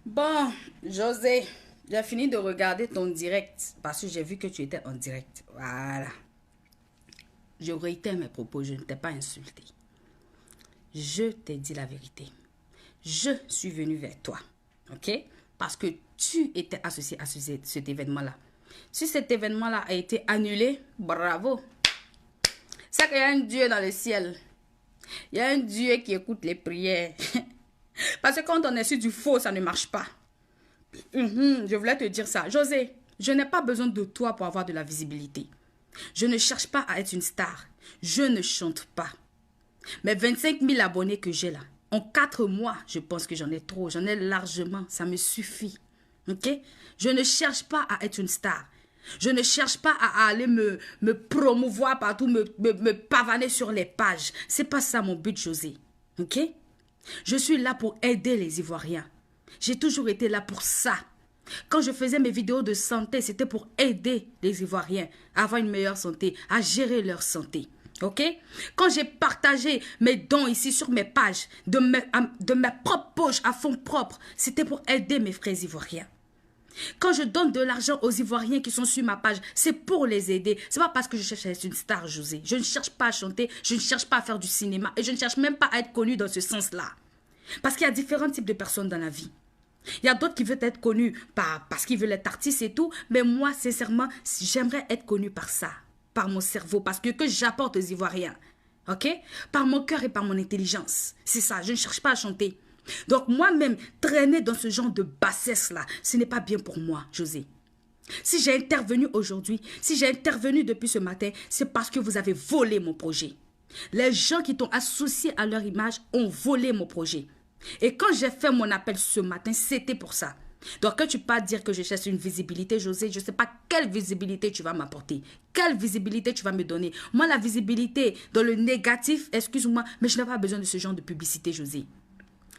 Bon, José, j'ai fini de regarder ton direct parce que j'ai vu que tu étais en direct. Voilà. Je réitère mes propos, je ne t'ai pas insulté. Je t'ai dit la vérité. Je suis venu vers toi, ok? Parce que tu étais associé à cet événement-là. Si cet événement-là a été annulé, bravo. C'est qu'il y a un Dieu dans le ciel. Il y a un Dieu qui écoute les prières. Parce que quand on est sur du faux, ça ne marche pas. Je voulais te dire ça. José, je n'ai pas besoin de toi pour avoir de la visibilité. Je ne cherche pas à être une star. Je ne chante pas. Mais 25 000 abonnés que j'ai là, en 4 mois, je pense que j'en ai trop. J'en ai largement. Ça me suffit. Ok? Je ne cherche pas à être une star. Je ne cherche pas à aller me promouvoir partout, me pavaner sur les pages. C'est pas ça mon but, José. Ok? Je suis là pour aider les Ivoiriens. J'ai toujours été là pour ça. Quand je faisais mes vidéos de santé, c'était pour aider les Ivoiriens à avoir une meilleure santé, à gérer leur santé. Ok? Quand j'ai partagé mes dons ici sur mes pages, de mes propres poches à fonds propres, c'était pour aider mes frères ivoiriens. Quand je donne de l'argent aux Ivoiriens qui sont sur ma page, c'est pour les aider. C'est pas parce que je cherche à être une star, José. Je ne cherche pas à chanter, je ne cherche pas à faire du cinéma et je ne cherche même pas à être connue dans ce sens-là. Parce qu'il y a différents types de personnes dans la vie. Il y a d'autres qui veulent être connus parce qu'ils veulent être artistes et tout. Mais moi, sincèrement, j'aimerais être connue par ça, par mon cerveau, parce que j'apporte aux Ivoiriens. Ok? Par mon cœur et par mon intelligence. C'est ça, je ne cherche pas à chanter. Donc moi-même, traîner dans ce genre de bassesse-là, ce n'est pas bien pour moi, José. Si j'ai intervenu aujourd'hui, si j'ai intervenu depuis ce matin, c'est parce que vous avez volé mon projet. Les gens qui t'ont associé à leur image ont volé mon projet. Et quand j'ai fait mon appel ce matin, c'était pour ça. Donc quand tu peux dire que je cherche une visibilité, José, je ne sais pas quelle visibilité tu vas m'apporter. Quelle visibilité tu vas me donner. Moi, la visibilité dans le négatif, excuse-moi, mais je n'ai pas besoin de ce genre de publicité, José.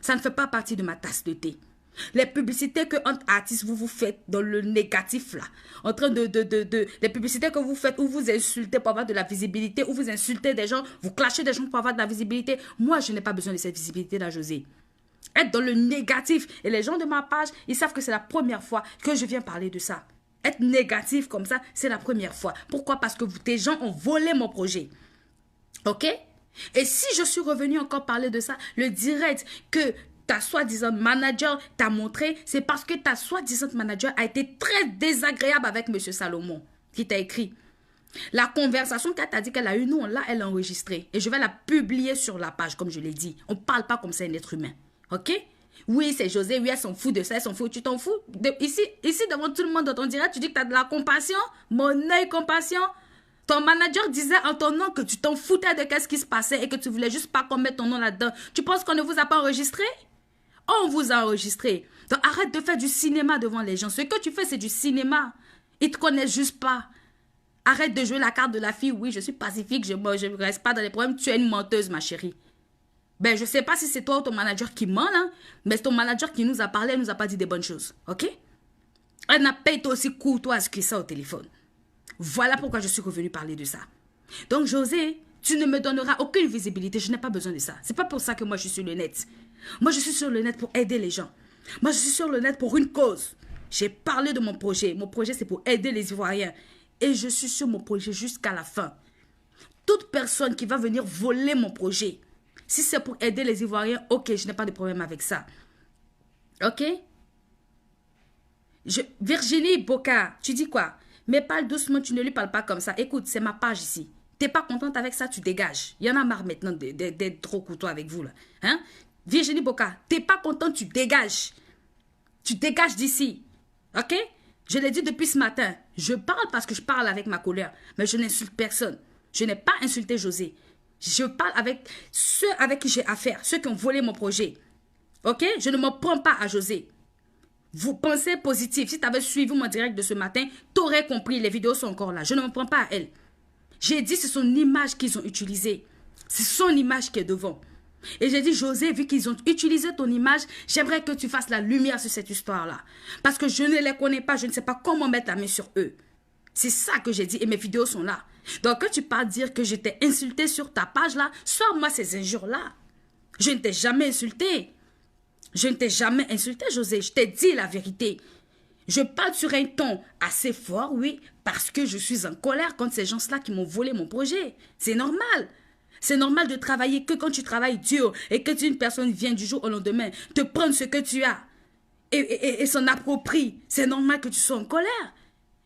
Ça ne fait pas partie de ma tasse de thé. Les publicités que entre artistes vous faites dans le négatif là, en train les publicités que vous faites où vous insultez pour avoir de la visibilité, où vous insultez des gens, vous clashez des gens pour avoir de la visibilité, moi je n'ai pas besoin de cette visibilité là, José. Être dans le négatif, et les gens de ma page, ils savent que c'est la première fois que je viens parler de ça. Être négatif comme ça, c'est la première fois. Pourquoi? Parce que tes gens ont volé mon projet. Ok? Et si je suis revenu encore parler de ça, le direct que ta soi-disant manager t'a montré, c'est parce que ta soi-disant manager a été très désagréable avec M. Salomon, qui t'a écrit. La conversation qu'elle t'a dit qu'elle a eue, nous, on l'a, elle a enregistrée. Et je vais la publier sur la page, comme je l'ai dit. On ne parle pas comme ça un être humain. Ok? Oui, c'est José, oui, elle s'en fout de ça, elle s'en fout. Tu t'en fous? Ici, devant tout le monde dans ton direct, tu dis que tu as de la compassion. Mon œil compassion. Ton manager disait en ton nom que tu t'en foutais de ce qui se passait et que tu voulais juste pas qu'on mette ton nom là-dedans. Tu penses qu'on ne vous a pas enregistré? On vous a enregistré. Donc arrête de faire du cinéma devant les gens. Ce que tu fais, c'est du cinéma. Ils te connaissent juste pas. Arrête de jouer la carte de la fille. Oui, je suis pacifique, je ne reste pas dans les problèmes. Tu es une menteuse, ma chérie. Ben, je sais pas si c'est toi ou ton manager qui ment, là, mais c'est ton manager qui nous a parlé, elle nous a pas dit des bonnes choses. Ok? Elle n'a pas été aussi courtoise que ça au téléphone. Voilà pourquoi je suis revenue parler de ça. Donc, José, tu ne me donneras aucune visibilité. Je n'ai pas besoin de ça. C'est pas pour ça que moi, je suis sur le net. Moi, je suis sur le net pour aider les gens. Moi, je suis sur le net pour une cause. J'ai parlé de mon projet. Mon projet, c'est pour aider les Ivoiriens. Et je suis sur mon projet jusqu'à la fin. Toute personne qui va venir voler mon projet, si c'est pour aider les Ivoiriens, ok, je n'ai pas de problème avec ça. Ok? Virginie Boca, tu dis quoi? Mais parle doucement, tu ne lui parles pas comme ça. Écoute, c'est ma page ici. T'es pas contente avec ça, tu dégages. Il y en a marre maintenant d'être trop courtois avec vous, là. Hein? Virginie Boca, t'es pas contente, tu dégages. Tu dégages d'ici. Ok? Je l'ai dit depuis ce matin. Je parle parce que je parle avec ma colère. Mais je n'insulte personne. Je n'ai pas insulté José. Je parle avec ceux avec qui j'ai affaire. Ceux qui ont volé mon projet. Ok? Je ne m'en prends pas à José. Vous pensez positif. Si tu avais suivi mon direct de ce matin, tu aurais compris. Les vidéos sont encore là. Je ne me prends pas à elle. J'ai dit c'est son image qu'ils ont utilisée. C'est son image qui est devant. Et j'ai dit, José, vu qu'ils ont utilisé ton image, j'aimerais que tu fasses la lumière sur cette histoire-là. Parce que je ne les connais pas, je ne sais pas comment mettre la main sur eux. C'est ça que j'ai dit et mes vidéos sont là. Donc quand tu parles dire que j'étais insulté sur ta page là, sors-moi ces injures-là. Je ne t'ai jamais insulté. Je ne t'ai jamais insulté, José. Je t'ai dit la vérité. Je parle sur un ton assez fort, oui, parce que je suis en colère contre ces gens-là qui m'ont volé mon projet. C'est normal. C'est normal de travailler que quand tu travailles dur et que une personne vient du jour au lendemain te prendre ce que tu as et s'en approprie. C'est normal que tu sois en colère.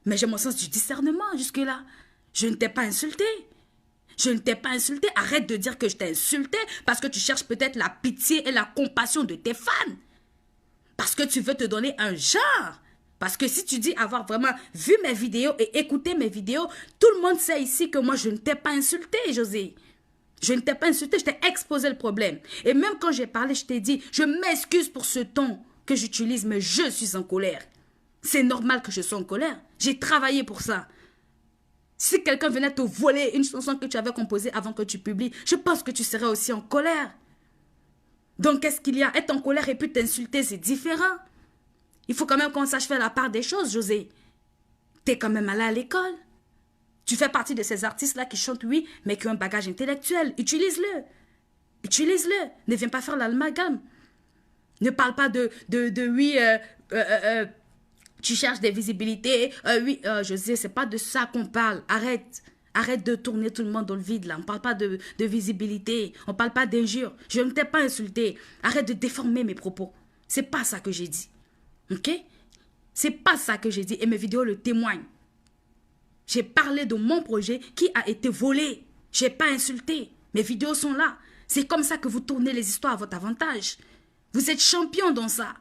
Mais j'ai mon sens du discernement jusque-là. Je ne t'ai pas insulté. Je ne t'ai pas insulté. Arrête de dire que je t'ai insulté parce que tu cherches peut-être la pitié et la compassion de tes fans. Parce que tu veux te donner un genre. Parce que si tu dis avoir vraiment vu mes vidéos et écouté mes vidéos, tout le monde sait ici que moi, je ne t'ai pas insulté, José. Je ne t'ai pas insulté, je t'ai exposé le problème. Et même quand j'ai parlé, je t'ai dit, je m'excuse pour ce ton que j'utilise, mais je suis en colère. C'est normal que je sois en colère. J'ai travaillé pour ça. Si quelqu'un venait te voler une chanson que tu avais composée avant que tu publies, je pense que tu serais aussi en colère. Donc, qu'est-ce qu'il y a? Être en colère et puis t'insulter, c'est différent. Il faut quand même qu'on sache faire la part des choses, José. T'es quand même allé à l'école. Tu fais partie de ces artistes-là qui chantent, oui, mais qui ont un bagage intellectuel. Utilise-le. Utilise-le. Ne viens pas faire l'amalgame. Ne parle pas oui, tu cherches des visibilités. Oui, José, c'est pas de ça qu'on parle. Arrête. Arrête de tourner tout le monde dans le vide, là. On ne parle pas de visibilité. On ne parle pas d'injure. Je ne t'ai pas insulté. Arrête de déformer mes propos. C'est pas ça que j'ai dit. Ok? C'est pas ça que j'ai dit. Et mes vidéos le témoignent. J'ai parlé de mon projet qui a été volé. Je n'ai pas insulté. Mes vidéos sont là. C'est comme ça que vous tournez les histoires à votre avantage. Vous êtes champion dans ça.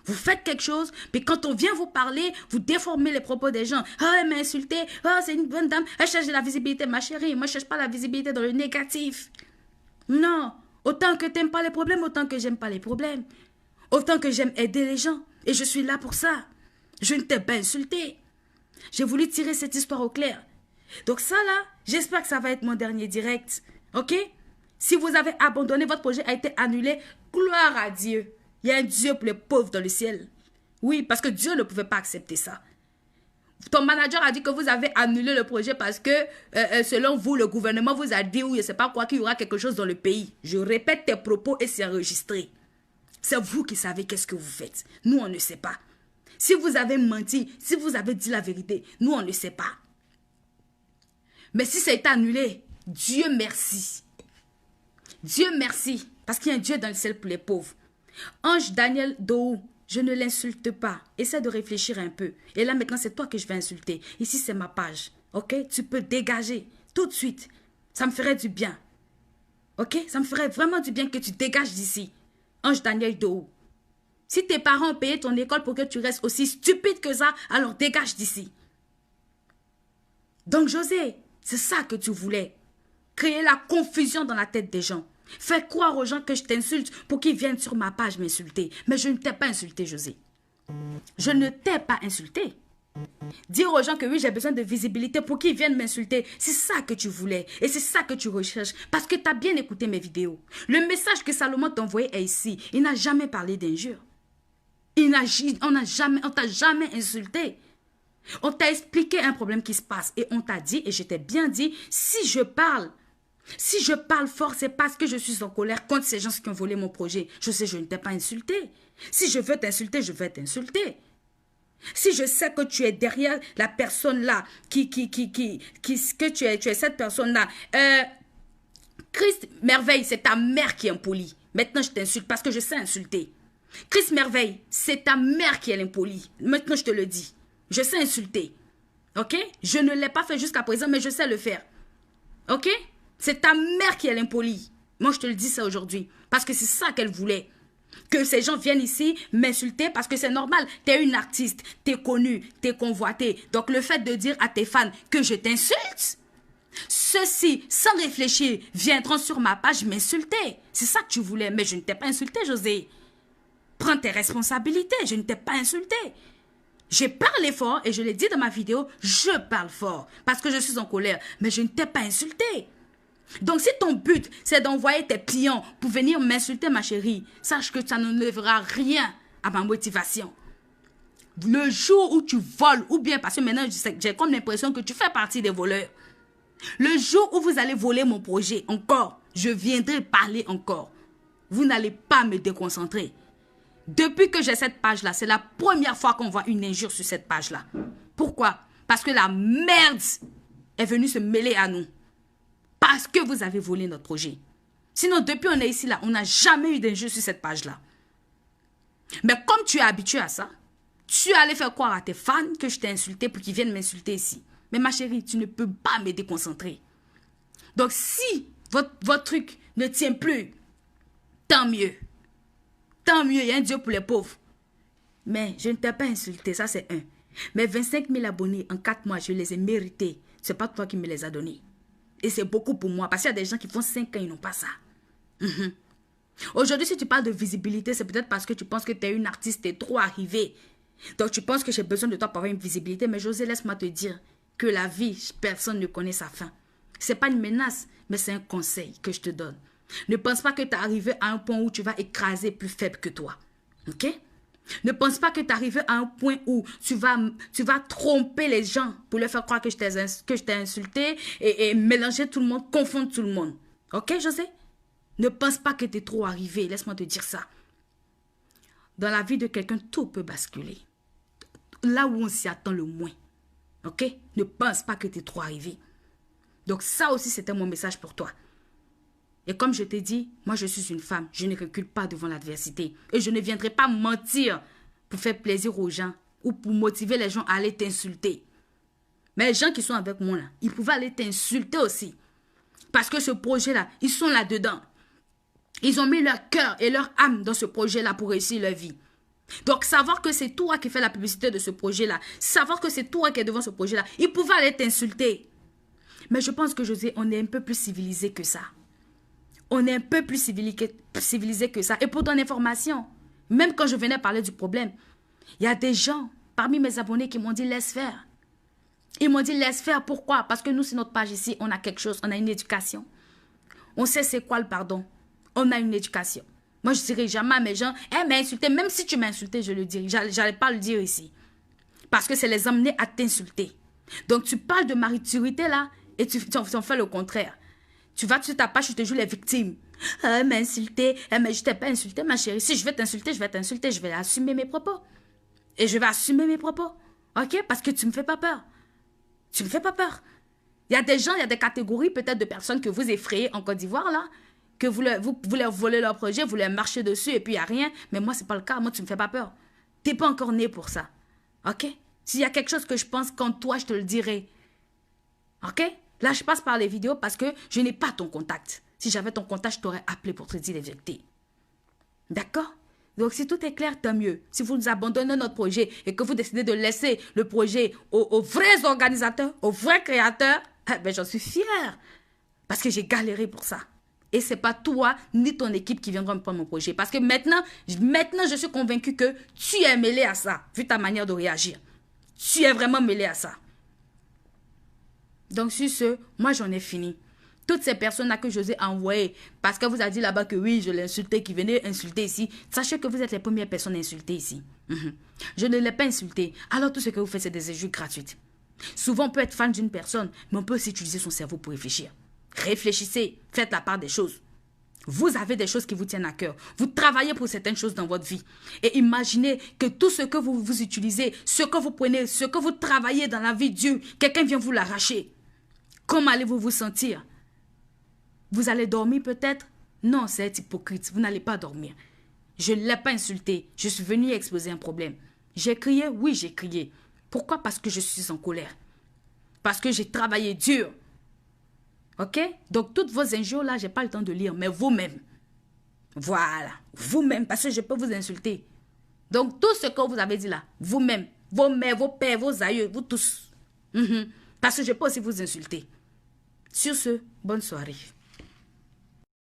Vous faites quelque chose, puis quand on vient vous parler, vous déformez les propos des gens. « Ah, elle m'a insulté. Ah, c'est une bonne dame. Elle cherche de la visibilité, ma chérie. Moi, je ne cherche pas la visibilité dans le négatif. » Non. Autant que tu n'aimes pas les problèmes, autant que j'aime pas les problèmes. Autant que j'aime aider les gens. Et je suis là pour ça. Je ne t'ai pas insulté. J'ai voulu tirer cette histoire au clair. Donc ça, là, j'espère que ça va être mon dernier direct. OK? Si vous avez abandonné, votre projet a été annulé, gloire à Dieu. Il y a un Dieu pour les pauvres dans le ciel. Oui, parce que Dieu ne pouvait pas accepter ça. Ton manager a dit que vous avez annulé le projet parce que, selon vous, le gouvernement vous a dit, ou je ne sais pas quoi, qu'il y aura quelque chose dans le pays. Je répète tes propos et c'est enregistré. C'est vous qui savez qu'est-ce que vous faites. Nous, on ne sait pas. Si vous avez menti, si vous avez dit la vérité, nous, on ne sait pas. Mais si ça a été annulé, Dieu merci. Dieu merci. Parce qu'il y a un Dieu dans le ciel pour les pauvres. Ange Daniel Dohou, je ne l'insulte pas. Essaie de réfléchir un peu. Et là, maintenant, c'est toi que je vais insulter. Ici, c'est ma page. OK? Tu peux dégager tout de suite. Ça me ferait du bien. OK? Ça me ferait vraiment du bien que tu dégages d'ici. Ange Daniel Dohou. Si tes parents ont payé ton école pour que tu restes aussi stupide que ça, alors dégage d'ici. Donc, José, c'est ça que tu voulais. Créer la confusion dans la tête des gens. Fais croire aux gens que je t'insulte pour qu'ils viennent sur ma page m'insulter. Mais je ne t'ai pas insulté, José. Je ne t'ai pas insulté. Dire aux gens que oui, j'ai besoin de visibilité pour qu'ils viennent m'insulter, c'est ça que tu voulais. Et c'est ça que tu recherches. Parce que tu as bien écouté mes vidéos. Le message que Salomon t'a envoyé est ici. Il n'a jamais parlé d'injure. On t'a jamais insulté. On t'a expliqué un problème qui se passe. Et on t'a dit, et je t'ai bien dit, si je parle fort, c'est parce que je suis en colère contre ces gens qui ont volé mon projet. Je sais, je ne t'ai pas insulté. Si je veux t'insulter, je vais t'insulter. Si je sais que tu es derrière la personne là, que tu es cette personne-là, Christ Merveille, c'est ta mère qui est impolie. Maintenant, je t'insulte parce que je sais insulter. Christ Merveille, c'est ta mère qui est impolie. Maintenant, je te le dis. Je sais insulter. Ok? Je ne l'ai pas fait jusqu'à présent, mais je sais le faire. Ok? C'est ta mère qui est l'impolie. Moi, je te le dis ça aujourd'hui. Parce que c'est ça qu'elle voulait. Que ces gens viennent ici m'insulter parce que c'est normal. T'es une artiste, t'es connue, t'es convoitée. Donc, le fait de dire à tes fans que je t'insulte, ceux-ci, sans réfléchir, viendront sur ma page m'insulter. C'est ça que tu voulais. Mais je ne t'ai pas insulté, José. Prends tes responsabilités. Je ne t'ai pas insulté. J'ai parlé fort et je l'ai dit dans ma vidéo, je parle fort parce que je suis en colère. Mais je ne t'ai pas insulté. Donc, si ton but, c'est d'envoyer tes clients pour venir m'insulter, ma chérie, sache que ça n'enlèvera rien à ma motivation. Le jour où tu voles, ou bien, parce que maintenant, j'ai comme l'impression que tu fais partie des voleurs. Le jour où vous allez voler mon projet encore, je viendrai parler encore. Vous n'allez pas me déconcentrer. Depuis que j'ai cette page-là, c'est la première fois qu'on voit une injure sur cette page-là. Pourquoi? Parce que la merde est venue se mêler à nous. Parce que vous avez volé notre projet. Sinon, depuis on est ici, là, on n'a jamais eu d'injure sur cette page-là. Mais comme tu es habitué à ça, tu es allé faire croire à tes fans que je t'ai insulté pour qu'ils viennent m'insulter ici. Mais ma chérie, tu ne peux pas me déconcentrer. Donc si votre truc ne tient plus, tant mieux. Tant mieux, il y a un Dieu pour les pauvres. Mais je ne t'ai pas insulté, ça c'est un. Mais 25 000 abonnés en 4 mois, je les ai mérités. Ce n'est pas toi qui me les as donnés. Et c'est beaucoup pour moi. Parce qu'il y a des gens qui font 5 ans, ils n'ont pas ça. Aujourd'hui, si tu parles de visibilité, c'est peut-être parce que tu penses que tu es une artiste, tu es trop arrivée. Donc tu penses que j'ai besoin de toi pour avoir une visibilité. Mais José, laisse-moi te dire que la vie, personne ne connaît sa fin. Ce n'est pas une menace, mais c'est un conseil que je te donne. Ne pense pas que tu es arrivé à un point où tu vas écraser plus faible que toi. Ok? Ne pense pas que tu es arrivé à un point où tu vas tromper les gens pour leur faire croire que je t'ai insulté et mélanger tout le monde, confondre tout le monde. Ok, José? Ne pense pas que tu es trop arrivé. Laisse-moi te dire ça. Dans la vie de quelqu'un, tout peut basculer. Là où on s'y attend le moins. Ok? Ne pense pas que tu es trop arrivé. Donc ça aussi, c'était mon message pour toi. Et comme je t'ai dit, moi je suis une femme. Je ne recule pas devant l'adversité. Et je ne viendrai pas mentir pour faire plaisir aux gens ou pour motiver les gens à aller t'insulter. Mais les gens qui sont avec moi là, ils pouvaient aller t'insulter aussi. Parce que ce projet-là, ils sont là-dedans. Ils ont mis leur cœur et leur âme dans ce projet-là pour réussir leur vie. Donc, savoir que c'est toi qui fais la publicité de ce projet-là, savoir que c'est toi qui es devant ce projet-là, ils pouvaient aller t'insulter. Mais je pense que José, on est un peu plus civilisé que ça. On est un peu plus civilisé que ça. Et pour ton information, même quand je venais parler du problème, il y a des gens parmi mes abonnés qui m'ont dit laisse faire. Ils m'ont dit laisse faire. Pourquoi? Parce que nous, sur notre page ici, on a quelque chose, on a une éducation. On sait c'est quoi le pardon. On a une éducation. Moi, je ne dirais jamais à mes gens, m'a insulté. Même si tu m'as insulté, je le dirais. Je n'allais pas le dire ici. Parce que c'est les amener à t'insulter. Donc, tu parles de maturité là et tu en fais le contraire. Tu vas sur ta page, tu te joues les victimes. Elle m'a insulté. Mais je ne t'ai pas insulté, ma chérie. Si je vais t'insulter, je vais t'insulter. Je vais assumer mes propos. Et je vais assumer mes propos. Ok? Parce que tu ne me fais pas peur. Tu ne me fais pas peur. Il y a des gens, il y a des catégories peut-être de personnes que vous effrayez en Côte d'Ivoire là. Que vous leur volez leur projet, vous leur marchez dessus et puis il n'y a rien. Mais moi, ce n'est pas le cas. Moi, tu ne me fais pas peur. Tu n'es pas encore né pour ça. Ok? S'il y a quelque chose que je pense quand toi, je te le dirai. Ok? Là, je passe par les vidéos parce que je n'ai pas ton contact. Si j'avais ton contact, je t'aurais appelé pour te dire les vérités. D'accord? Donc, si tout est clair, tant mieux. Si vous nous abandonnez notre projet et que vous décidez de laisser le projet aux vrais organisateurs, aux vrais créateurs, ben, j'en suis fière. Parce que j'ai galéré pour ça. Et ce n'est pas toi ni ton équipe qui viendront me prendre mon projet. Parce que maintenant, je suis convaincue que tu es mêlé à ça, vu ta manière de réagir. Tu es vraiment mêlé à ça. Donc, sur ce, moi, j'en ai fini. Toutes ces personnes-là que José a envoyées, parce que vous a dit là-bas que oui, je l'ai insulté, qui venait insulter ici, sachez que vous êtes les premières personnes à insulter ici. Je ne l'ai pas insulté. Alors, tout ce que vous faites, c'est des injures gratuites. Souvent, on peut être fan d'une personne, mais on peut aussi utiliser son cerveau pour réfléchir. Réfléchissez, faites la part des choses. Vous avez des choses qui vous tiennent à cœur. Vous travaillez pour certaines choses dans votre vie. Et imaginez que tout ce que vous utilisez, ce que vous prenez, ce que vous travaillez dans la vie de Dieu, quelqu'un vient vous l'arracher. Comment allez-vous vous sentir? Vous allez dormir peut-être? Non, c'est être hypocrite. Vous n'allez pas dormir. Je ne l'ai pas insulté. Je suis venue exposer un problème. J'ai crié? Oui, j'ai crié. Pourquoi? Parce que je suis en colère. Parce que j'ai travaillé dur. Ok? Donc, toutes vos injures là, je n'ai pas le temps de lire, mais vous-même. Voilà. Vous-même, parce que je peux vous insulter. Donc, tout ce que vous avez dit là, vous-même, vos mères, vos pères, vos aïeux, vous tous. Parce que je peux aussi vous insulter. Sur ce, bonne soirée.